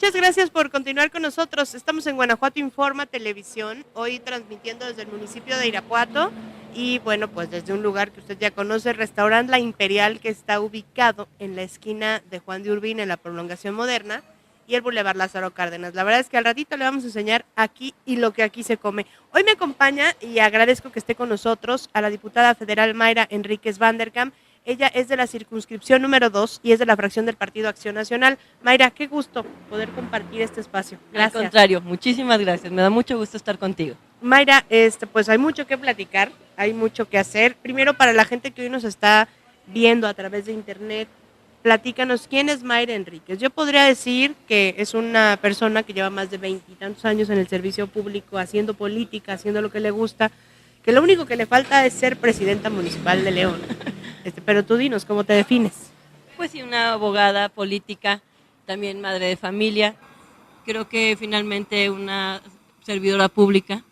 Muchas gracias por continuar con nosotros. Estamos en Guanajuato Informa Televisión, hoy transmitiendo desde el municipio de Irapuato y bueno, pues desde un lugar que usted ya conoce, Restaurant La Imperial, que está ubicado en la esquina de Juan de Urbina, en la Prolongación Moderna, y el Boulevard Lázaro Cárdenas. La verdad es que al ratito le vamos a enseñar aquí y lo que aquí se come. Hoy me acompaña y agradezco que esté con nosotros a la diputada federal Mayra Enríquez Vanderkamp. Ella es de la circunscripción número 2 y es de la fracción del Partido Acción Nacional. Mayra, qué gusto poder compartir este espacio. Gracias. Al contrario, muchísimas gracias. Me da mucho gusto estar contigo. Mayra, pues hay mucho que platicar, hay mucho que hacer. Primero, para la gente que hoy nos está viendo a través de internet, platícanos quién es Mayra Enríquez. Yo podría decir que es una persona que lleva más de 20 y tantos años en el servicio público, haciendo política, haciendo lo que le gusta, que lo único que le falta es ser presidenta municipal de León. Pero tú dinos, ¿cómo te defines? Pues sí, una abogada política, también madre de familia. Creo que finalmente una servidora pública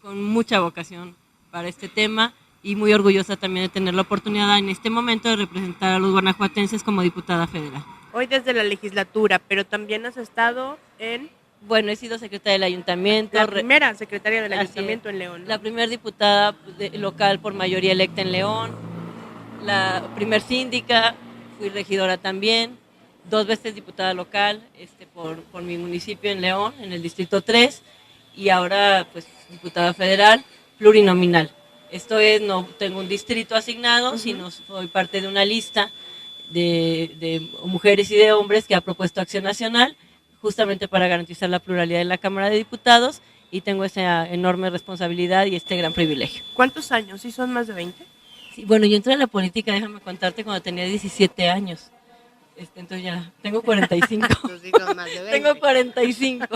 con mucha vocación para este tema y muy orgullosa también de tener la oportunidad en este momento de representar a los guanajuatenses como diputada federal. Hoy desde la legislatura, pero también has estado en... Bueno, he sido secretaria del ayuntamiento. La primera secretaria del ayuntamiento en León, ¿no? La primera diputada local por mayoría electa en León, la primer síndica, fui regidora también, 2 veces diputada local por mi municipio en León, en el Distrito 3, y ahora pues diputada federal plurinominal. Esto es, no tengo un distrito asignado, sino soy parte de una lista de mujeres y de hombres que ha propuesto Acción Nacional, justamente para garantizar la pluralidad en la Cámara de Diputados, y tengo esa enorme responsabilidad y este gran privilegio. ¿Cuántos años? ¿Sí son más de 20? Sí, bueno, yo entré a la política, déjame contarte, cuando tenía 17 años. Entonces ya tengo 45. Sí son más de 20. Tengo 45.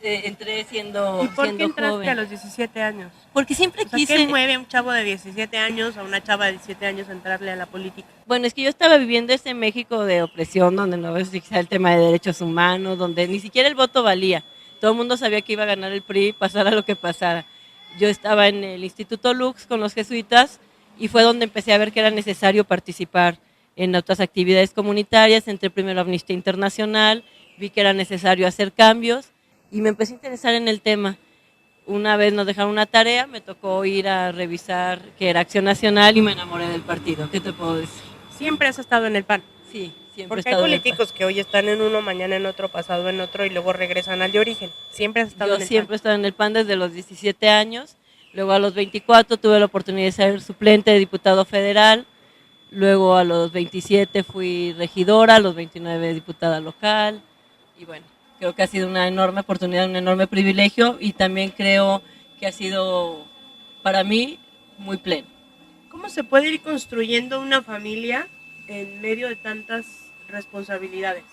Entré siendo ¿Y por qué entraste joven. a los 17 años? Porque siempre quise... ¿Qué mueve a un chavo de 17 años a una chava de 17 años a entrarle a la política? Bueno, es que yo estaba viviendo ese México de opresión, donde no existía el tema de derechos humanos, donde ni siquiera el voto valía. Todo el mundo sabía que iba a ganar el PRI, pasara lo que pasara. Yo estaba en el Instituto Lux con los jesuitas y fue donde empecé a ver que era necesario participar en otras actividades comunitarias. Entré primero a Amnistía Internacional, vi que era necesario hacer cambios y me empecé a interesar en el tema. Una vez nos dejaron una tarea, me tocó ir a revisar qué era Acción Nacional y me enamoré del partido. ¿Qué te puedo decir? ¿Siempre has estado en el PAN? Sí, siempre Porque he estado hay políticos que hoy están en uno, mañana en otro, pasado en otro y luego regresan al de origen. ¿Siempre has estado en el PAN? Yo siempre he estado en el PAN desde los 17 años. Luego a los 24 tuve la oportunidad de ser suplente de diputado federal. Luego a los 27 fui regidora, a los 29 diputada local. Y bueno, creo que ha sido una enorme oportunidad, un enorme privilegio y también creo que ha sido para mí muy pleno. ¿Cómo se puede ir construyendo una familia en medio de tantas responsabilidades?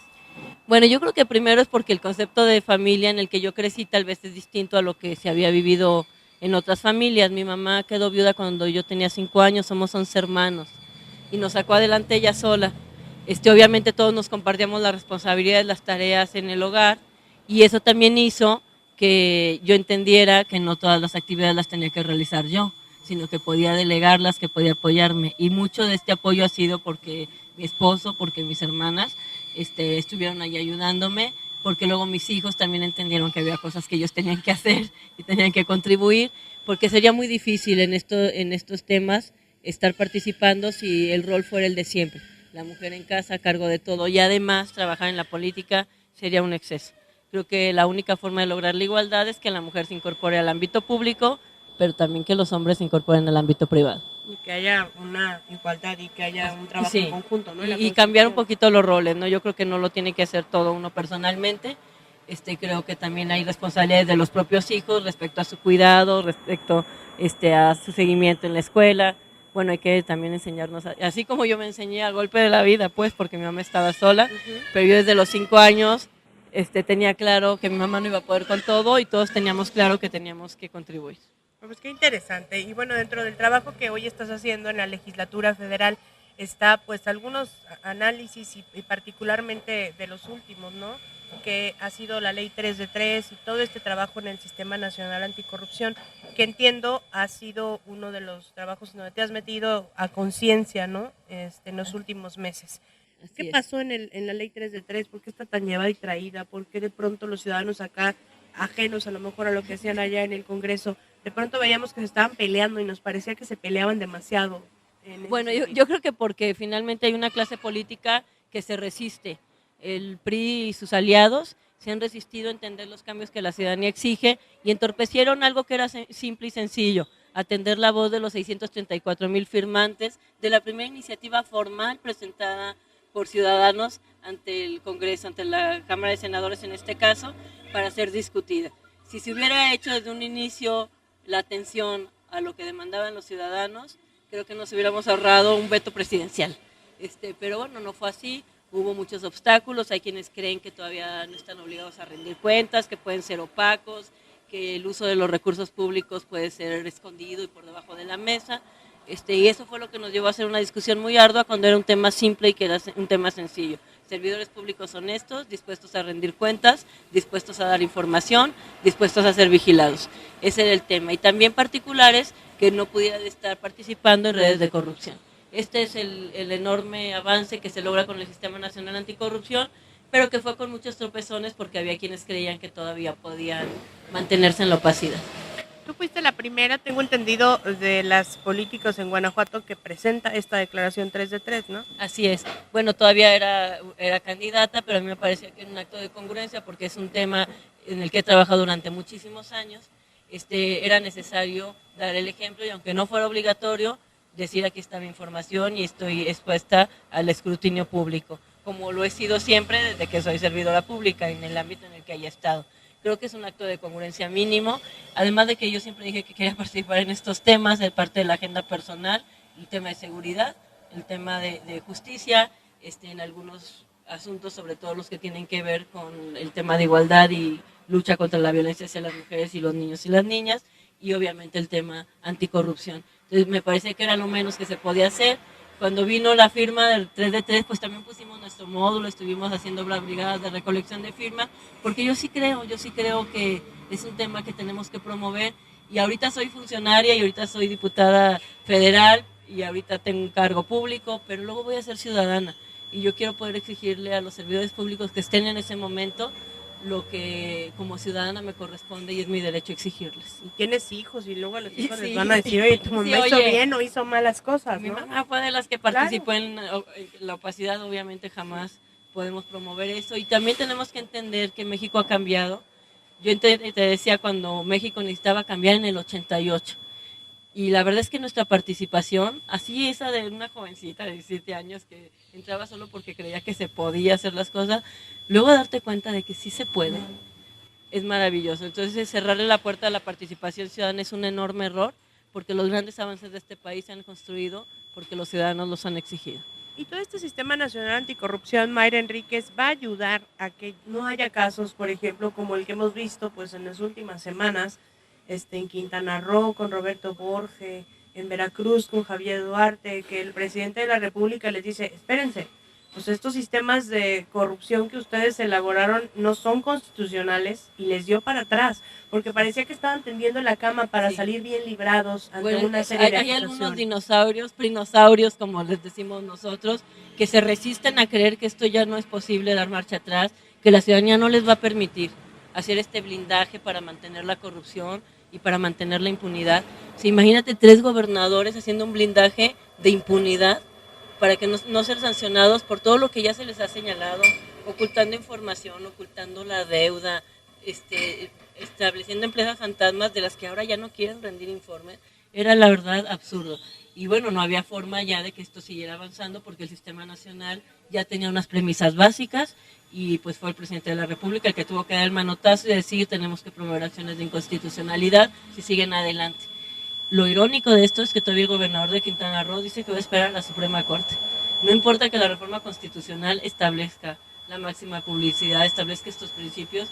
Bueno, yo creo que primero es porque el concepto de familia en el que yo crecí tal vez es distinto a lo que se había vivido en otras familias. Mi mamá quedó viuda cuando yo tenía 5 años, somos 11 hermanos y nos sacó adelante ella sola. Obviamente todos nos compartíamos las responsabilidades, las tareas en el hogar y eso también hizo que yo entendiera que no todas las actividades las tenía que realizar yo, sino que podía delegarlas, que podía apoyarme. Y mucho de este apoyo ha sido porque mi esposo, porque mis hermanas estuvieron ahí ayudándome, porque luego mis hijos también entendieron que había cosas que ellos tenían que hacer y tenían que contribuir, porque sería muy difícil en estos temas estar participando si el rol fuera el de siempre. La mujer en casa a cargo de todo y además trabajar en la política sería un exceso. Creo que la única forma de lograr la igualdad es que la mujer se incorpore al ámbito público, pero también que los hombres se incorporen al ámbito privado. Y que haya una igualdad y que haya un trabajo en conjunto, ¿no? Y cambiar un poquito los roles, ¿no? Yo creo que no lo tiene que hacer todo uno personalmente. Creo que también hay responsabilidades de los propios hijos respecto a su cuidado, respecto a su seguimiento en la escuela. Bueno, hay que también enseñarnos, así como yo me enseñé a golpe de la vida, pues, porque mi mamá estaba sola, pero yo desde los 5 años tenía claro que mi mamá no iba a poder con todo y todos teníamos claro que teníamos que contribuir. Pues qué interesante. Y bueno, dentro del trabajo que hoy estás haciendo en la legislatura federal está pues algunos análisis y particularmente de los últimos, ¿no? Que ha sido la ley 3 de 3 y todo este trabajo en el Sistema Nacional Anticorrupción, que entiendo ha sido uno de los trabajos en donde te has metido a conciencia, ¿no? En los últimos meses. ¿Qué Así es. pasó en la ley 3 de 3? ¿Por qué está tan llevada y traída? ¿Por qué de pronto los ciudadanos acá, ajenos a lo mejor a lo que hacían allá en el Congreso, de pronto veíamos que se estaban peleando y nos parecía que se peleaban demasiado en ese Bueno, yo, sentido? yo creo que porque finalmente hay una clase política que se resiste. El PRI y sus aliados se han resistido a entender los cambios que la ciudadanía exige y entorpecieron algo que era simple y sencillo, atender la voz de los 634,000 firmantes de la primera iniciativa formal presentada por ciudadanos ante el Congreso, ante la Cámara de Senadores en este caso, para ser discutida. Si se hubiera hecho desde un inicio la atención a lo que demandaban los ciudadanos, creo que nos hubiéramos ahorrado un veto presidencial. Pero bueno, no fue así, hubo muchos obstáculos, hay quienes creen que todavía no están obligados a rendir cuentas, que pueden ser opacos, que el uso de los recursos públicos puede ser escondido y por debajo de la mesa, y eso fue lo que nos llevó a hacer una discusión muy ardua cuando era un tema simple y que era un tema sencillo. Servidores públicos honestos, dispuestos a rendir cuentas, dispuestos a dar información, dispuestos a ser vigilados. Ese era el tema. Y también particulares que no pudieran estar participando en redes de corrupción. Este es el enorme avance que se logra con el Sistema Nacional Anticorrupción, pero que fue con muchos tropezones porque había quienes creían que todavía podían mantenerse en la opacidad. Tú fuiste la primera, tengo entendido, de las políticos en Guanajuato que presenta esta declaración 3 de 3, ¿no? Así es. Bueno, todavía era candidata, pero a mí me parecía que era un acto de congruencia porque es un tema en el que he trabajado durante muchísimos años. Era necesario dar el ejemplo y aunque no fuera obligatorio, decir aquí está mi información y estoy expuesta al escrutinio público, como lo he sido siempre desde que soy servidora pública en el ámbito en el que haya estado. Creo que es un acto de congruencia mínimo, además de que yo siempre dije que quería participar en estos temas, de parte de la agenda personal, el tema de seguridad, el tema de justicia, en algunos asuntos, sobre todo los que tienen que ver con el tema de igualdad y lucha contra la violencia hacia las mujeres y los niños y las niñas, y obviamente el tema anticorrupción. Entonces me parece que era lo menos que se podía hacer. Cuando vino la firma del 3 de 3, pues también pusimos nuestro módulo, estuvimos haciendo brigadas de recolección de firmas, porque yo sí creo que es un tema que tenemos que promover, y ahorita soy funcionaria y ahorita soy diputada federal y ahorita tengo un cargo público, pero luego voy a ser ciudadana y yo quiero poder exigirle a los servidores públicos que estén en ese momento lo que como ciudadana me corresponde y es mi derecho exigirles. Y tienes hijos y luego a los hijos Sí, les van a decir, oye, tu mamá hizo bien o hizo malas cosas, mi ¿no? mamá fue de las que participó en la opacidad, obviamente jamás podemos promover eso. Y también tenemos que entender que México ha cambiado. Yo te decía cuando México necesitaba cambiar en el 88. Y la verdad es que nuestra participación, así esa de una jovencita de 17 años que entraba solo porque creía que se podía hacer las cosas, luego darte cuenta de que sí se puede, es maravilloso. Entonces cerrarle la puerta a la participación ciudadana es un enorme error, porque los grandes avances de este país se han construido porque los ciudadanos los han exigido. Y todo este Sistema Nacional Anticorrupción, Mayra Enríquez, va a ayudar a que no haya casos, por ejemplo, como el que hemos visto pues en las últimas semanas, en Quintana Roo con Roberto Borge, en Veracruz con Javier Duarte, que el presidente de la República les dice, espérense, pues estos sistemas de corrupción que ustedes elaboraron no son constitucionales, y les dio para atrás, porque parecía que estaban tendiendo la cama para salir bien librados ante una serie de hay algunos dinosaurios, como les decimos nosotros, que se resisten a creer que esto ya no es posible, dar marcha atrás, que la ciudadanía no les va a permitir hacer este blindaje para mantener la corrupción y para mantener la impunidad. O sea, imagínate 3 gobernadores haciendo un blindaje de impunidad para que no ser sancionados por todo lo que ya se les ha señalado, ocultando información, ocultando la deuda, estableciendo empresas fantasmas de las que ahora ya no quieren rendir informes. Era la verdad absurdo. Y bueno, no había forma ya de que esto siguiera avanzando porque el sistema nacional ya tenía unas premisas básicas y pues fue el presidente de la República el que tuvo que dar el manotazo y decir tenemos que promover acciones de inconstitucionalidad si siguen adelante. Lo irónico de esto es que todavía el gobernador de Quintana Roo dice que va a esperar a la Suprema Corte. No importa que la reforma constitucional establezca la máxima publicidad, establezca estos principios,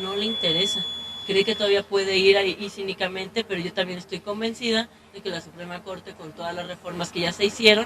no le interesa. Cree que todavía puede ir ahí cínicamente, pero yo también estoy convencida de que la Suprema Corte, con todas las reformas que ya se hicieron,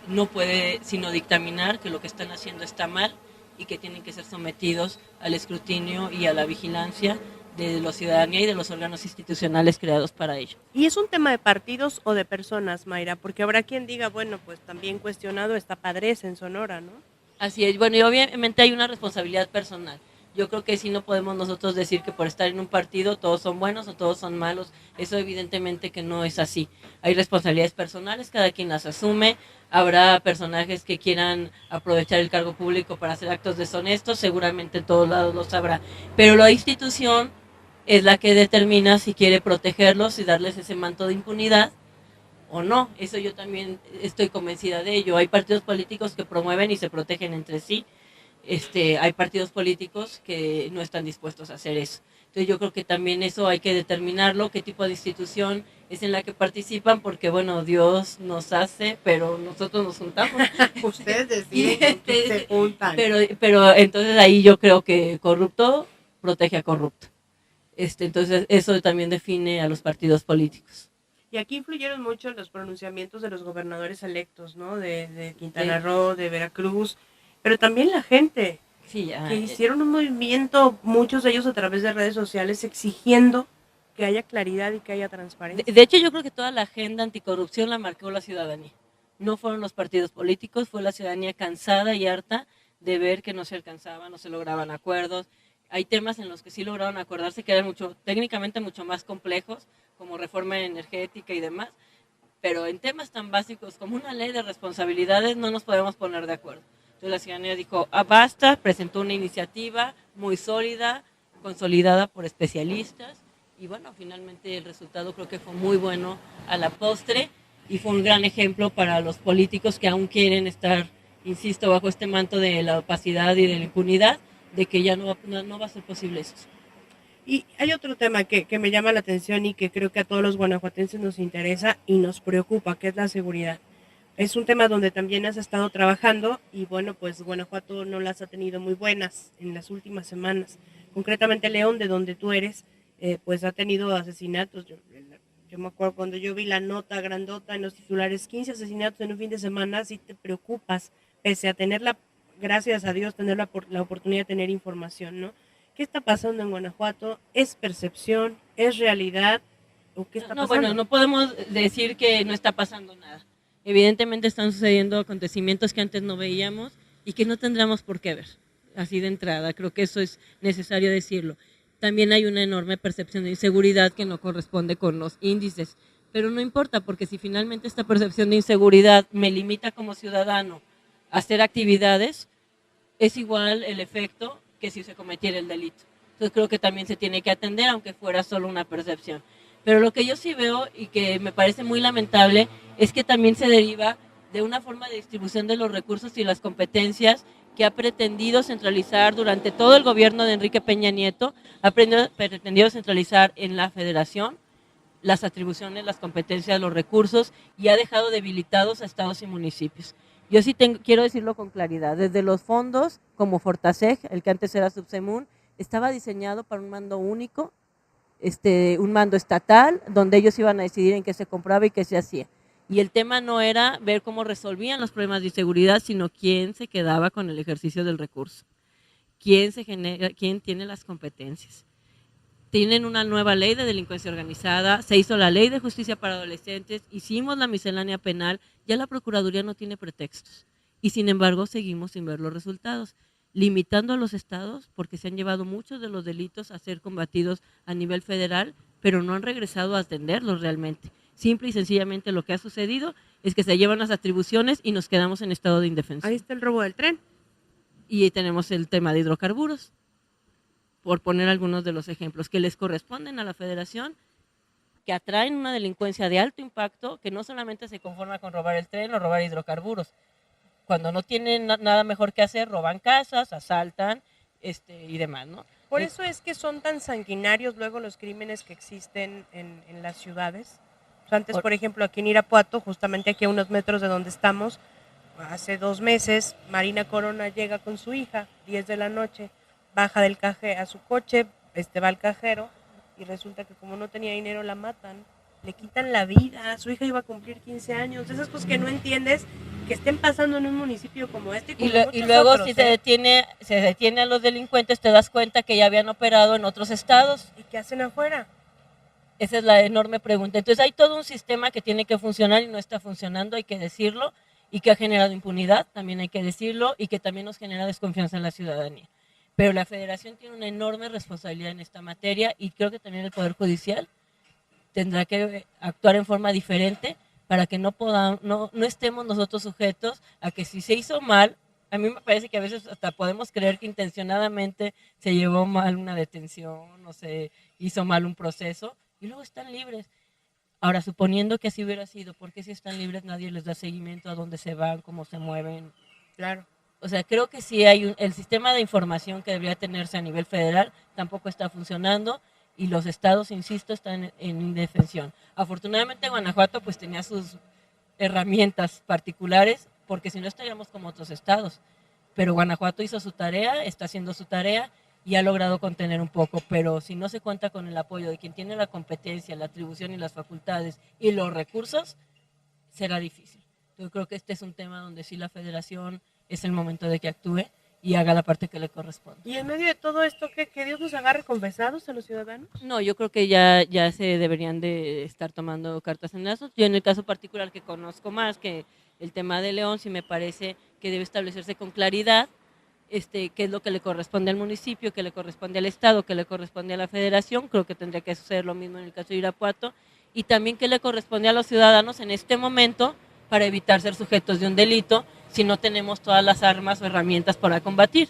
no puede sino dictaminar que lo que están haciendo está mal y que tienen que ser sometidos al escrutinio y a la vigilancia de la ciudadanía y de los órganos institucionales creados para ello. ¿Y es un tema de partidos o de personas, Mayra? Porque habrá quien diga, bueno, pues también cuestionado está Padres en Sonora, ¿no? Así es, bueno, y obviamente hay una responsabilidad personal. Yo creo que sí no podemos nosotros decir que por estar en un partido todos son buenos o todos son malos. Eso evidentemente que no es así. Hay responsabilidades personales, cada quien las asume. Habrá personajes que quieran aprovechar el cargo público para hacer actos deshonestos, seguramente en todos lados los habrá. Pero la institución es la que determina si quiere protegerlos y darles ese manto de impunidad o no. Eso yo también estoy convencida de ello. Hay partidos políticos que promueven y se protegen entre sí. Hay partidos políticos que no están dispuestos a hacer eso. Entonces yo creo que también eso hay que determinarlo, qué tipo de institución es en la que participan, porque bueno, Dios nos hace, pero nosotros nos juntamos. Ustedes deciden que se juntan. Pero entonces ahí yo creo que corrupto protege a corrupto. Entonces eso también define a los partidos políticos. Y aquí influyeron mucho los pronunciamientos de los gobernadores electos, ¿no? De Quintana Roo, de Veracruz, pero también la gente, sí, que hicieron un movimiento, muchos de ellos a través de redes sociales, exigiendo que haya claridad y que haya transparencia. De hecho, yo creo que toda la agenda anticorrupción la marcó la ciudadanía. No fueron los partidos políticos, fue la ciudadanía cansada y harta de ver que no se alcanzaban, no se lograban acuerdos. Hay temas en los que sí lograron acordarse que eran técnicamente mucho más complejos, como reforma energética y demás, pero en temas tan básicos como una ley de responsabilidades no nos podemos poner de acuerdo. Entonces la ciudadanía dijo, basta, presentó una iniciativa muy sólida, consolidada por especialistas, y bueno, finalmente el resultado creo que fue muy bueno a la postre, y fue un gran ejemplo para los políticos que aún quieren estar, insisto, bajo este manto de la opacidad y de la impunidad, de que ya no va a ser posible eso. Y hay otro tema que me llama la atención y que creo que a todos los guanajuatenses nos interesa y nos preocupa, que es la seguridad. Es un tema donde también has estado trabajando y bueno, pues Guanajuato no las ha tenido muy buenas en las últimas semanas. Concretamente León, de donde tú eres, pues ha tenido asesinatos. Yo me acuerdo cuando yo vi la nota grandota en los titulares, 15 asesinatos en un fin de semana, sí te preocupas, pese a tenerla, gracias a Dios, tener la oportunidad de tener información, ¿no? ¿Qué está pasando en Guanajuato? ¿Es percepción? ¿Es realidad? ¿O qué está pasando? Bueno, no podemos decir que no está pasando nada. Evidentemente están sucediendo acontecimientos que antes no veíamos y que no tendríamos por qué ver, así de entrada. Creo que eso es necesario decirlo. También hay una enorme percepción de inseguridad que no corresponde con los índices, pero no importa, porque si finalmente esta percepción de inseguridad me limita como ciudadano a hacer actividades, es igual el efecto que si se cometiera el delito. Entonces creo que también se tiene que atender, aunque fuera solo una percepción. Pero lo que yo sí veo y que me parece muy lamentable es que también se deriva de una forma de distribución de los recursos y las competencias que ha pretendido centralizar durante todo el gobierno de Enrique Peña Nieto, ha pretendido centralizar en la federación las atribuciones, las competencias, los recursos, y ha dejado debilitados a estados y municipios. Yo sí quiero decirlo con claridad, desde los fondos como Fortaseg, el que antes era Subsemun, estaba diseñado para un mando único, un mando estatal, donde ellos iban a decidir en qué se compraba y qué se hacía. Y el tema no era ver cómo resolvían los problemas de inseguridad, sino quién se quedaba con el ejercicio del recurso, quién tiene las competencias. Tienen una nueva ley de delincuencia organizada, se hizo la ley de justicia para adolescentes, hicimos la miscelánea penal, ya la Procuraduría no tiene pretextos. Y sin embargo seguimos sin ver los resultados, limitando a los estados porque se han llevado muchos de los delitos a ser combatidos a nivel federal, pero no han regresado a atenderlos realmente. Simple y sencillamente lo que ha sucedido es que se llevan las atribuciones y nos quedamos en estado de indefensión. Ahí está el robo del tren. Y tenemos el tema de hidrocarburos, por poner algunos de los ejemplos que les corresponden a la federación, que atraen una delincuencia de alto impacto, que no solamente se conforma con robar el tren o robar hidrocarburos. Cuando no tienen nada mejor que hacer, roban casas, asaltan y demás, ¿no? Por eso es que son tan sanguinarios luego los crímenes que existen en las ciudades. O sea, antes, por ejemplo, aquí en Irapuato, justamente aquí a unos metros de donde estamos, hace 2 meses, Marina Corona llega con su hija, 10 de la noche, baja del cajero a su coche, va al cajero y resulta que como no tenía dinero la matan, le quitan la vida, su hija iba a cumplir 15 años, esas cosas que no entiendes que estén pasando en un municipio como este. Y luego otros, si se detiene a los delincuentes, te das cuenta que ya habían operado en otros estados. ¿Y qué hacen afuera? Esa es la enorme pregunta. Entonces hay todo un sistema que tiene que funcionar y no está funcionando, hay que decirlo, y que ha generado impunidad, también hay que decirlo, y que también nos genera desconfianza en la ciudadanía. Pero la Federación tiene una enorme responsabilidad en esta materia y creo que también el Poder Judicial tendrá que actuar en forma diferente para que no estemos nosotros sujetos a que si se hizo mal, a mí me parece que a veces hasta podemos creer que intencionadamente se llevó mal una detención o se hizo mal un proceso y luego están libres. Ahora, suponiendo que así hubiera sido, ¿por qué si están libres nadie les da seguimiento a dónde se van, cómo se mueven? Claro. O sea, creo que sí hay el sistema de información que debería tenerse a nivel federal tampoco está funcionando y los estados, insisto, están en indefensión. Afortunadamente Guanajuato pues tenía sus herramientas particulares porque si no estaríamos como otros estados. Pero Guanajuato hizo su tarea, está haciendo su tarea y ha logrado contener un poco, pero si no se cuenta con el apoyo de quien tiene la competencia, la atribución y las facultades y los recursos, será difícil. Yo creo que este es un tema donde sí la federación es el momento de que actúe y haga la parte que le corresponde. ¿Y en medio de todo esto que Dios nos agarre confesados a los ciudadanos? No, yo creo que ya se deberían de estar tomando cartas en el asunto. Yo en el caso particular que conozco más que el tema de León, sí me parece que debe establecerse con claridad qué es lo que le corresponde al municipio, qué le corresponde al Estado, qué le corresponde a la Federación. Creo que tendría que suceder lo mismo en el caso de Irapuato. Y también qué le corresponde a los ciudadanos en este momento para evitar ser sujetos de un delito si no tenemos todas las armas o herramientas para combatir.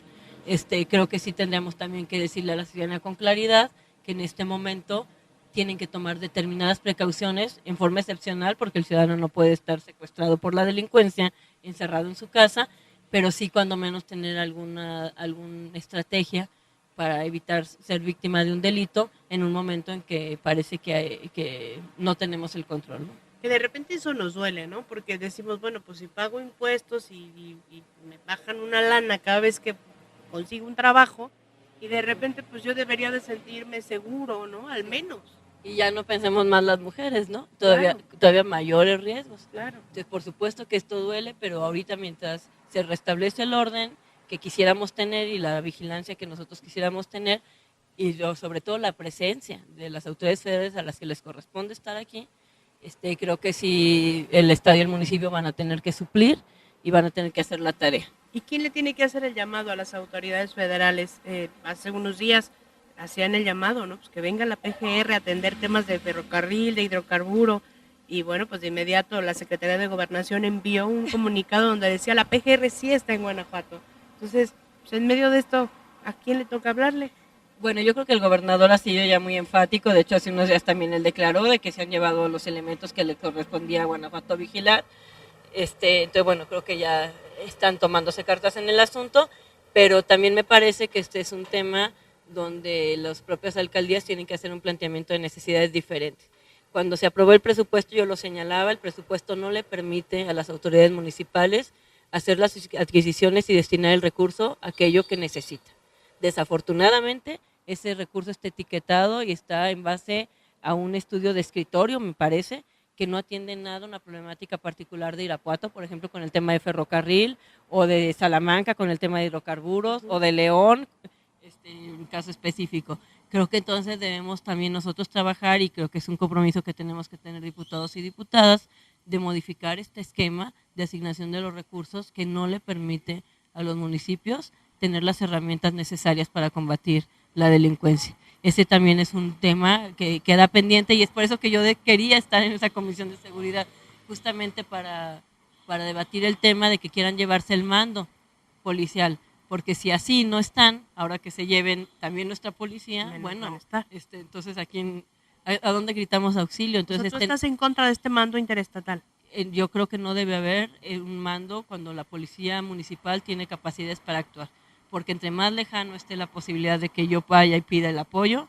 Creo que sí tendríamos también que decirle a la ciudadanía con claridad que en este momento tienen que tomar determinadas precauciones en forma excepcional porque el ciudadano no puede estar secuestrado por la delincuencia, encerrado en su casa, pero sí cuando menos tener alguna estrategia para evitar ser víctima de un delito en un momento en que parece que no tenemos el control, ¿no? Que de repente eso nos duele, ¿no? Porque decimos, bueno, pues si pago impuestos y me bajan una lana cada vez que consigo un trabajo y de repente pues yo debería de sentirme seguro, ¿no? Al menos. Y ya no pensemos más las mujeres, ¿no? Todavía mayores riesgos. Claro. Entonces, por supuesto que esto duele, pero ahorita mientras se restablece el orden que quisiéramos tener y la vigilancia que nosotros quisiéramos tener y sobre todo la presencia de las autoridades federales a las que les corresponde estar aquí, creo que sí el Estado y el municipio van a tener que suplir y van a tener que hacer la tarea. ¿Y quién le tiene que hacer el llamado a las autoridades federales? Hace unos días hacían el llamado, ¿no? Pues que venga la PGR a atender temas de ferrocarril, de hidrocarburo. Y bueno, pues de inmediato la Secretaría de Gobernación envió un comunicado donde decía la PGR sí está en Guanajuato. Entonces, pues en medio de esto, ¿a quién le toca hablarle? Bueno, yo creo que el gobernador ha sido ya muy enfático, de hecho hace unos días también él declaró de que se han llevado los elementos que le correspondía a Guanajuato vigilar. Entonces, bueno, creo que ya están tomándose cartas en el asunto, pero también me parece que este es un tema donde las propias alcaldías tienen que hacer un planteamiento de necesidades diferentes. Cuando se aprobó el presupuesto, yo lo señalaba, el presupuesto no le permite a las autoridades municipales hacer las adquisiciones y destinar el recurso a aquello que necesita. Desafortunadamente, ese recurso está etiquetado y está en base a un estudio de escritorio, me parece, que no atiende nada a una problemática particular de Irapuato, por ejemplo, con el tema de ferrocarril, o de Salamanca con el tema de hidrocarburos, o de León, en caso específico. Creo que entonces debemos también nosotros trabajar, y creo que es un compromiso que tenemos que tener diputados y diputadas, de modificar este esquema de asignación de los recursos que no le permite a los municipios tener las herramientas necesarias para combatir la delincuencia. Ese también es un tema que queda pendiente y es por eso que yo quería estar en esa comisión de seguridad, justamente para debatir el tema de que quieran llevarse el mando policial, porque si así no están, ahora que se lleven también nuestra policía, menos bueno, está. Entonces ¿a dónde gritamos auxilio? Entonces, ¿Tú estás en contra de este mando interestatal? Yo creo que no debe haber un mando cuando la policía municipal tiene capacidades para actuar, porque entre más lejano esté la posibilidad de que yo vaya y pida el apoyo,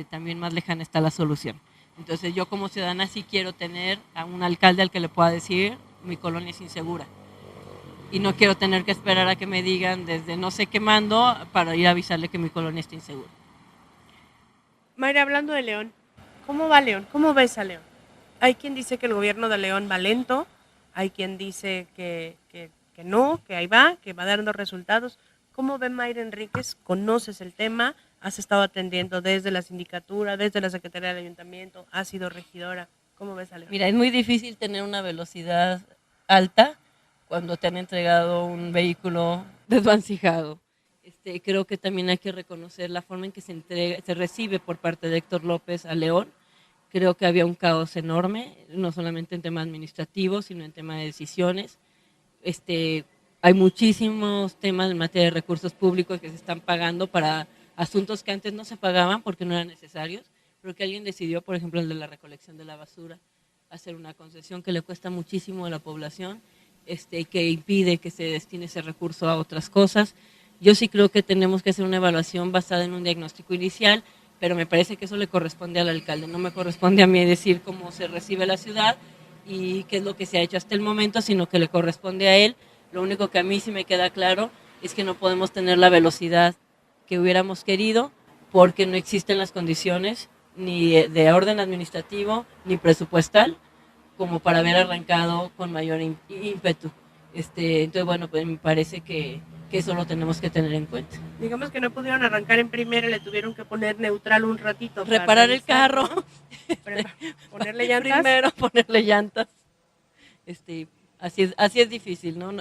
también más lejana está la solución. Entonces yo como ciudadana sí quiero tener a un alcalde al que le pueda decir mi colonia es insegura. Y no quiero tener que esperar a que me digan desde no sé qué mando para ir a avisarle que mi colonia está insegura. Mayra, hablando de León, ¿cómo va León? ¿Cómo ves a León? Hay quien dice que el gobierno de León va lento, hay quien dice que no, que ahí va, que va dando resultados. ¿Cómo ve Mayra Enríquez? ¿Conoces el tema? ¿Has estado atendiendo desde la sindicatura, desde la Secretaría del Ayuntamiento? ¿Has sido regidora? ¿Cómo ves a León? Mira, es muy difícil tener una velocidad alta cuando te han entregado un vehículo desvancijado. Creo que también hay que reconocer la forma en que se recibe por parte de Héctor López a León. Creo que había un caos enorme, no solamente en temas administrativos, sino en temas de decisiones. Hay muchísimos temas en materia de recursos públicos que se están pagando para asuntos que antes no se pagaban porque no eran necesarios, pero que alguien decidió, por ejemplo, el de la recolección de la basura, hacer una concesión que le cuesta muchísimo a la población, que impide que se destine ese recurso a otras cosas. Yo sí creo que tenemos que hacer una evaluación basada en un diagnóstico inicial, pero me parece que eso le corresponde al alcalde, no me corresponde a mí decir cómo se recibe la ciudad y qué es lo que se ha hecho hasta el momento, sino que le corresponde a él. Lo único que a mí sí me queda claro es que no podemos tener la velocidad que hubiéramos querido porque no existen las condiciones ni de orden administrativo ni presupuestal como para haber arrancado con mayor ímpetu. Entonces, bueno, pues me parece que eso lo tenemos que tener en cuenta. Digamos que no pudieron arrancar en primera, le tuvieron que poner neutral un ratito. Reparar el carro. ¿No? Ponerle llantas. Primero ponerle llantas. Así es difícil, ¿no?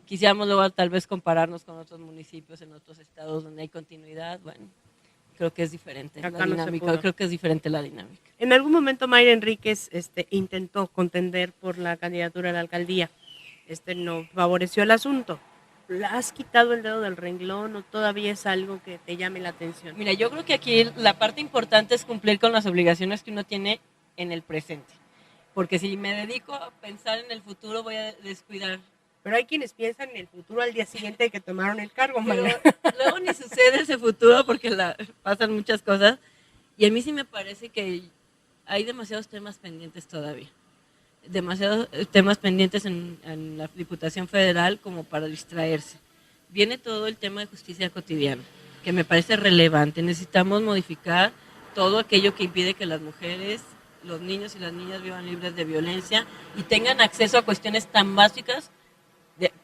Quisiéramos luego tal vez compararnos con otros municipios en otros estados donde hay continuidad. Bueno, creo que es diferente la dinámica. Creo que es diferente la dinámica. En algún momento Mayra Enríquez intentó contender por la candidatura a la alcaldía. No favoreció el asunto. ¿Has quitado el dedo del renglón o todavía es algo que te llame la atención? Mira, yo creo que aquí la parte importante es cumplir con las obligaciones que uno tiene en el presente. Porque si me dedico a pensar en el futuro voy a descuidar. Pero hay quienes piensan en el futuro al día siguiente de que tomaron el cargo, Mayra. Luego ni sucede ese futuro porque pasan muchas cosas. Y a mí sí me parece que hay demasiados temas pendientes todavía. Demasiados temas pendientes en la Diputación Federal como para distraerse. Viene todo el tema de justicia cotidiana, que me parece relevante. Necesitamos modificar todo aquello que impide que las mujeres, los niños y las niñas vivan libres de violencia y tengan acceso a cuestiones tan básicas,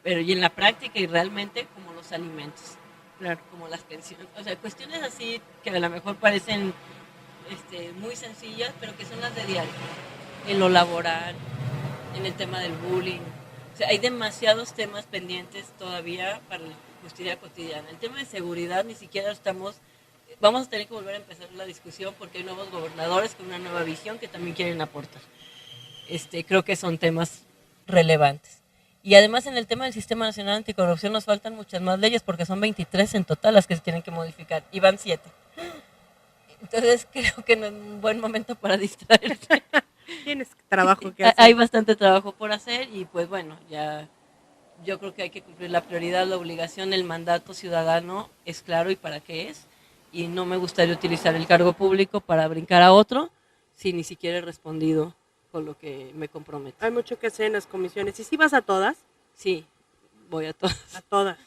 pero y en la práctica y realmente como los alimentos, claro, como las pensiones. O sea, cuestiones así que a lo mejor parecen muy sencillas, pero que son las de diario. En lo laboral, en el tema del bullying. O sea, hay demasiados temas pendientes todavía para la justicia cotidiana. El tema de seguridad ni siquiera vamos a tener que volver a empezar la discusión porque hay nuevos gobernadores con una nueva visión que también quieren aportar. Creo que son temas relevantes. Y además en el tema del Sistema Nacional Anticorrupción nos faltan muchas más leyes porque son 23 en total las que se tienen que modificar y van 7. Entonces creo que no es un buen momento para distraerse. Tienes trabajo que hacer. Hay bastante trabajo por hacer y pues bueno, ya yo creo que hay que cumplir la prioridad, la obligación, el mandato ciudadano es claro y para qué es. Y no me gustaría utilizar el cargo público para brincar a otro si ni siquiera he respondido con lo que me comprometo. Hay mucho que hacer en las comisiones. ¿Y si vas a todas? Sí, voy a todas. A todas.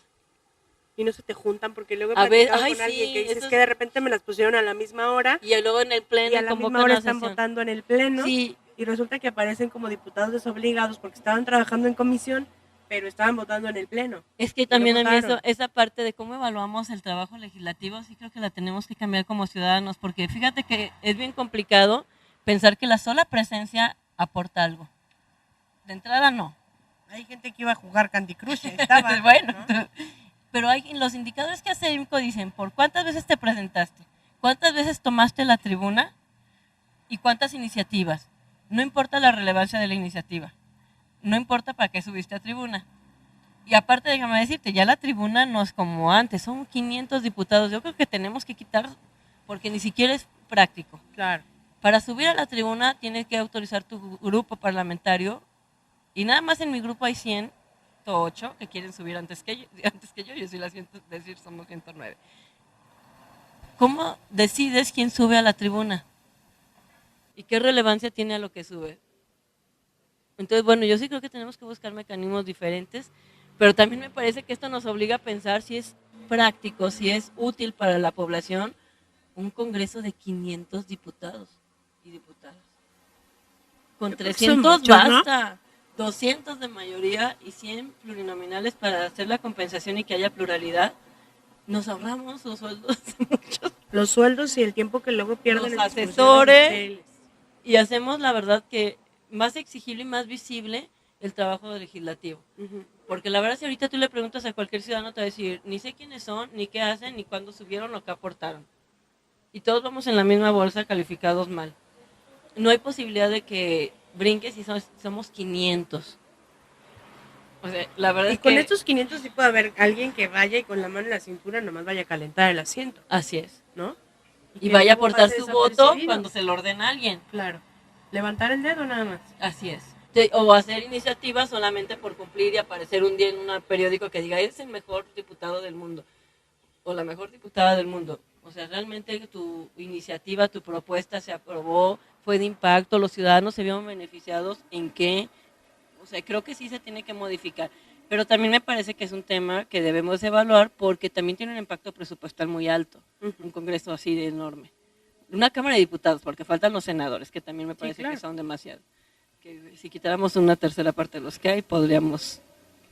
Y no se te juntan porque luego he platicado con alguien que dices que de repente me las pusieron a la misma hora. Y luego en el pleno. Y a la misma hora están votando en el pleno. Sí. Y resulta que aparecen como diputados desobligados porque estaban trabajando en comisión, pero estaban votando en el pleno. Es que también a mí esa parte de cómo evaluamos el trabajo legislativo, sí creo que la tenemos que cambiar como ciudadanos, porque fíjate que es bien complicado pensar que la sola presencia aporta algo. De entrada no. Hay gente que iba a jugar Candy Crush, estaba. Bueno, ¿no? Pero los indicadores que hace IMCO dicen, ¿por cuántas veces te presentaste? ¿Cuántas veces tomaste la tribuna? ¿Y cuántas iniciativas? No importa la relevancia de la iniciativa. No importa para qué subiste a tribuna. Y aparte, déjame decirte, ya la tribuna no es como antes, son 500 diputados. Yo creo que tenemos que quitar, porque ni siquiera es práctico. Claro. Para subir a la tribuna tienes que autorizar tu grupo parlamentario, y nada más en mi grupo hay 108 que quieren subir antes que yo sí la siento decir, somos 109. ¿Cómo decides quién sube a la tribuna? ¿Y qué relevancia tiene a lo que sube? Entonces, bueno, yo sí creo que tenemos que buscar mecanismos diferentes, pero también me parece que esto nos obliga a pensar si es práctico, si es útil para la población un congreso de 500 diputados y diputadas. Con 300 muchos, basta, ¿no? 200 de mayoría y 100 plurinominales para hacer la compensación y que haya pluralidad. Nos ahorramos los sueldos de muchos. Los sueldos y el tiempo que luego pierden los asesores. Y hacemos, la verdad, que más exigible y más visible el trabajo legislativo. Ujú. Porque la verdad, si ahorita tú le preguntas a cualquier ciudadano, te va a decir, ni sé quiénes son, ni qué hacen, ni cuándo subieron o qué aportaron. Y todos vamos en la misma bolsa calificados mal. No hay posibilidad de que brinques y somos 500. O sea, la verdad Y es con que estos 500 sí puede haber alguien que vaya y con la mano en la cintura nomás vaya a calentar el asiento, así es. ¿no? Y que vaya a luego aportar pase su voto desapercibido. cuando se lo ordena a alguien. Claro. Levantar el dedo nada más. Así es. O hacer iniciativas solamente por cumplir y aparecer un día en un periódico que diga, eres el mejor diputado del mundo o la mejor diputada del mundo. O sea, realmente tu iniciativa, tu propuesta se aprobó, fue de impacto, los ciudadanos se vieron beneficiados, ¿en qué? O sea, creo que sí se tiene que modificar. Pero también me parece que es un tema que debemos evaluar porque también tiene un impacto presupuestal muy alto, un congreso así de enorme. Una Cámara de Diputados, porque faltan los senadores, que también me parece claro. que son demasiados. Que si quitáramos una tercera parte de los que hay, podríamos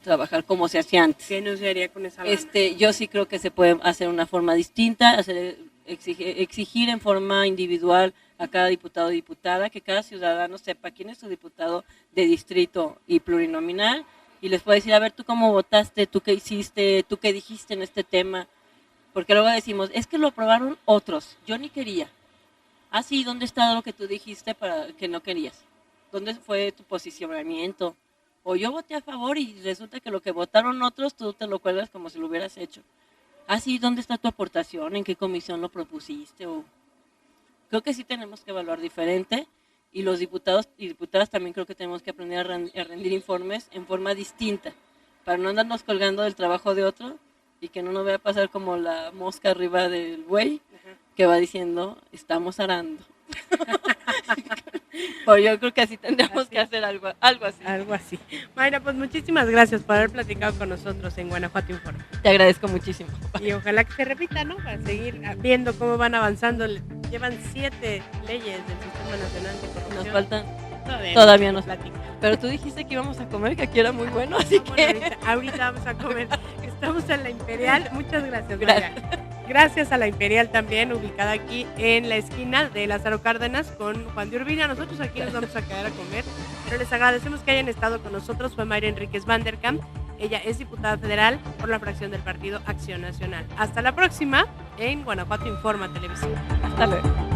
trabajar como se hacía antes. ¿Qué no se haría con esa lana? Yo sí creo que se puede hacer una forma distinta, exigir en forma individual a cada diputado o diputada, que cada ciudadano sepa quién es su diputado de distrito y plurinominal, y les puede decir, a ver, tú cómo votaste, tú qué hiciste, tú qué dijiste en este tema, porque luego decimos, es que lo aprobaron otros, yo ni quería. Ah, sí, ¿dónde está lo que tú dijiste para que no querías? ¿Dónde fue tu posicionamiento? O yo voté a favor y resulta que lo que votaron otros, tú te lo cuelgas como si lo hubieras hecho. Ah, sí, ¿dónde está tu aportación? ¿En qué comisión lo propusiste? Creo que sí tenemos que evaluar diferente y los diputados y diputadas también creo que tenemos que aprender a rendir informes en forma distinta para no andarnos colgando del trabajo de otro y que no nos vaya a pasar como la mosca arriba del buey que va diciendo, estamos arando. Pues yo creo que así tendríamos que hacer algo así. Algo así. Mayra, pues muchísimas gracias por haber platicado con nosotros en Guanajuato Informa. Te agradezco muchísimo. Y ojalá que se repita, ¿no? Para seguir viendo cómo van avanzando. Llevan 7 leyes del Sistema Nacional de Corrupción. Nos faltan, Todavía todavía nos nos platica. pero tú dijiste que íbamos a comer, que aquí era muy bueno, así Bueno, que ahorita vamos a comer. Estamos en la Imperial. Muchas gracias, Gracias. Mayra. Gracias a la Imperial también, ubicada aquí en la esquina de Lázaro Cárdenas con Juan de Urbina. Nosotros aquí nos vamos a quedar a comer, pero les agradecemos que hayan estado con nosotros. Fue Mayra Enríquez Van der Kamp. Ella es diputada federal por la fracción del Partido Acción Nacional. Hasta la próxima en Guanajuato Informa Televisión. hasta luego.